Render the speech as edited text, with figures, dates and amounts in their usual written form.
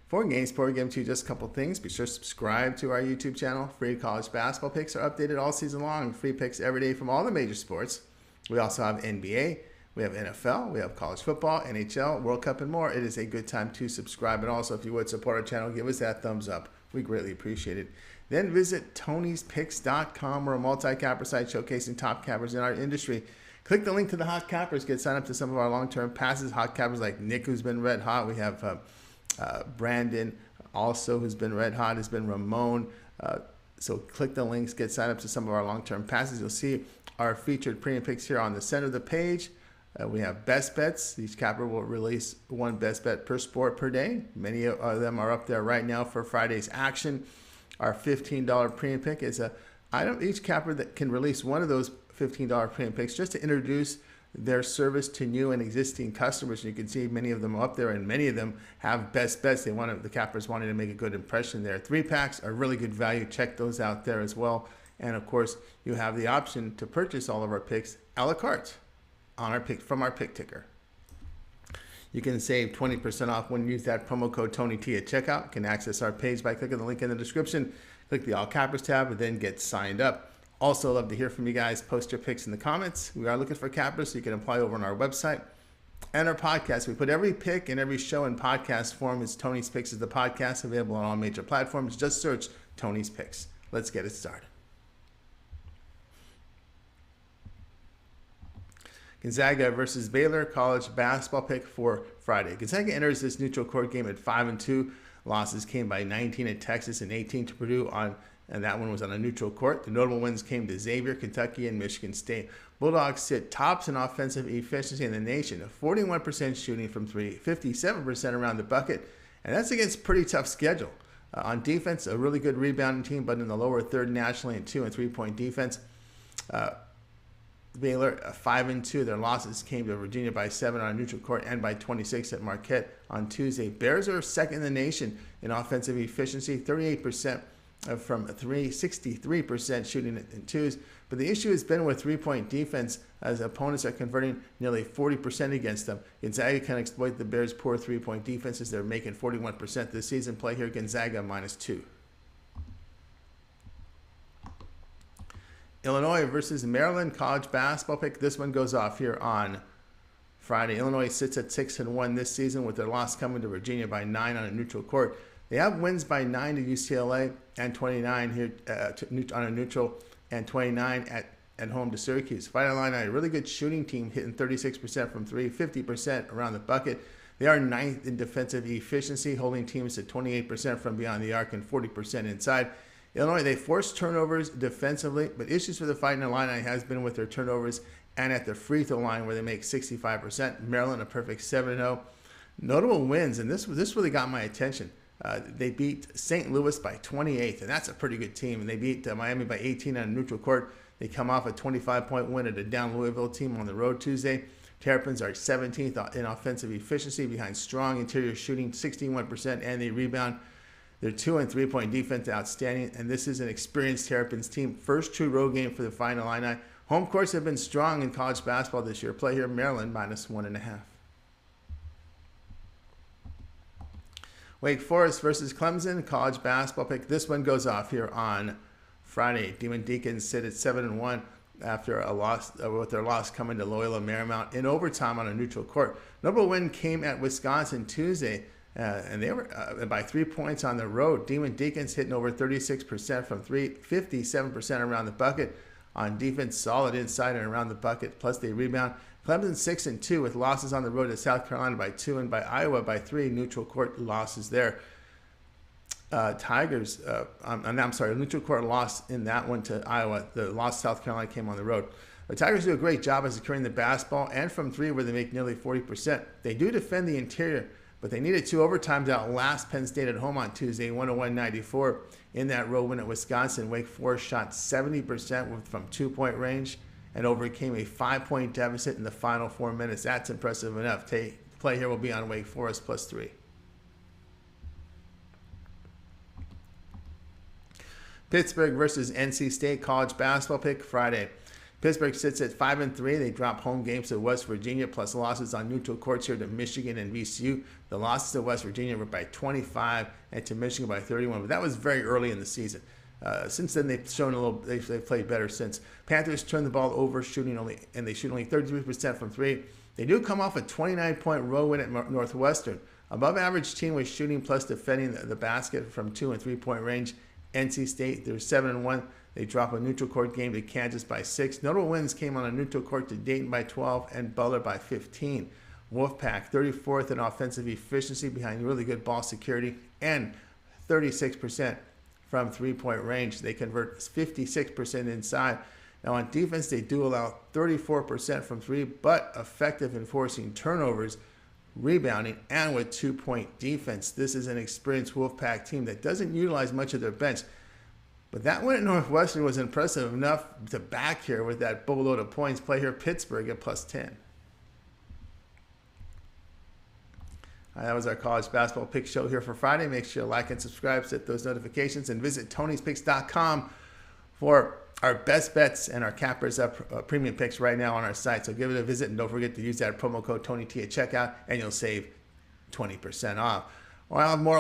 For Game Sport, give to you just a couple things. Be sure to subscribe to our YouTube channel. Free college basketball picks are updated all season long. Free picks every day from all the major sports. We also have NBA, we have NFL, we have college football, NHL, World Cup, and more. It is a good time to subscribe. And also, if you would support our channel, give us that thumbs up. We greatly appreciate it. Then visit Tony'sPicks.com. We're a multi-capper site showcasing top cappers in our industry. Click the link to the hot cappers. Get signed up to some of our long-term passes. Hot cappers like Nick, who's been red hot. We have Brandon, also, who's been red hot. Has been Ramon. So click the links. Get signed up to some of our long-term passes. You'll see our featured premium picks here on the center of the page. We have best bets. Each capper will release one best bet per sport per day. Many of them are up there right now for Friday's action. Our $15 premium pick is a item. Each capper that can release one of those $15 premium picks just to introduce their service to new and existing customers. You can see many of them up there, and many of them have best bets. The cappers wanted to make a good impression there. 3-packs are really good value. Check those out there as well. And of course, you have the option to purchase all of our picks a la carte on our pick from our pick ticker. You can save 20% off when you use that promo code TonyT at checkout. You can access our page by clicking the link in the description. Click the All Cappers tab and then get signed up. Also, love to hear from you guys. Post your picks in the comments. We are looking for cappers, so you can apply over on our website and our podcast. We put every pick and every show in podcast form. It's Tony's Picks is the podcast, available on all major platforms. Just search Tony's Picks. Let's get it started. Gonzaga versus Baylor, college basketball pick for Friday. Gonzaga enters this neutral court game at 5-2. Losses came by 19 at Texas and 18 to Purdue, and that one was on a neutral court. The notable wins came to Xavier, Kentucky, and Michigan State. Bulldogs sit tops in offensive efficiency in the nation, 41% shooting from three, 57% around the bucket, and that's against a pretty tough schedule. On defense, a really good rebounding team, but in the lower third nationally in 2- and 3-point defense. Baylor 5-2. Their losses came to Virginia by 7 on a neutral court and by 26 at Marquette on Tuesday. Bears are second in the nation in offensive efficiency, 38% from 3, 63% shooting in twos. But the issue has been with 3-point defense, as opponents are converting nearly 40% against them. Gonzaga can exploit the Bears' poor 3-point defenses. They're making 41% this season. Play here, Gonzaga -2. Illinois versus Maryland, college basketball pick. This one goes off here on Friday. Illinois sits at 6-1 this season, with their loss coming to Virginia by 9 on a neutral court. They have wins by 9 to UCLA and 29 here on a neutral, and 29 at home to Syracuse. Fighting Illini, a really good shooting team, hitting 36% from 3, 50% around the bucket. They are 9th in defensive efficiency, holding teams to 28% from beyond the arc and 40% inside. Illinois, they force turnovers defensively, but issues for the Fighting Illini has been with their turnovers and at the free throw line, where they make 65%. Maryland, a perfect 7-0. Notable wins, and this really got my attention. They beat St. Louis by 28, and that's a pretty good team. And they beat Miami by 18 on a neutral court. They come off a 25-point win at a down Louisville team on the road Tuesday. Terrapins are 17th in offensive efficiency behind strong interior shooting, 61%, and they rebound. Their 2- and 3-point defense outstanding, and this is an experienced Terrapins team. First true road game for the Fighting Illini. Home courts have been strong in college basketball this year. Play here, Maryland -1.5. Wake Forest versus Clemson, college basketball pick. This one goes off here on Friday. Demon Deacons sit at 7-1 after a loss, with their loss coming to Loyola Marymount in overtime on a neutral court. Notable win came at Wisconsin Tuesday. And they were by 3 points on the road. Demon Deacons hitting over 36% from 3, 57% around the bucket. On defense, solid inside and around the bucket, plus they rebound. Clemson 6-2 with losses on the road to South Carolina by 2 and by Iowa by 3. Neutral court losses there. Tigers, neutral court loss in that one to Iowa. The loss to South Carolina came on the road. The Tigers do a great job of securing the basketball and from 3, where they make nearly 40%. They do defend the interior, but they needed 2 overtimes to outlast Penn State at home on Tuesday, 101-94. In that road win at Wisconsin, Wake Forest shot 70% from 2-point range and overcame a 5-point deficit in the final 4 minutes. That's impressive enough. Play here will be on Wake Forest +3. Pittsburgh versus NC State, college basketball pick Friday. Pittsburgh sits at 5-3. They drop home games to West Virginia, plus losses on neutral courts here to Michigan and VCU. The losses to West Virginia were by 25 and to Michigan by 31, but that was very early in the season. Since then, they've shown a little. They've played better since. Panthers turn the ball over, they shoot only 33% from three. They do come off a 29-point road win at Northwestern. Above average team with shooting plus defending the basket from 2 and 3 point range. NC State, they're 7-1. They drop a neutral court game to Kansas by 6. Notable wins came on a neutral court to Dayton by 12 and Baylor by 15. Wolfpack, 34th in offensive efficiency behind really good ball security and 36% from 3-point range. They convert 56% inside. Now on defense, they do allow 34% from 3, but effective in forcing turnovers, rebounding, and with 2-point defense. This is an experienced Wolfpack team that doesn't utilize much of their bench. But that win at Northwestern was impressive enough to back here with that boatload of points. Play here Pittsburgh at plus 10. That was our college basketball pick show here for Friday. Make sure to like and subscribe, set those notifications, and visit Tony'sPicks.com for our best bets and our cappers up premium picks right now on our site. So give it a visit, and don't forget to use that promo code TonyT at checkout, and you'll save 20% off. Well, I'll have more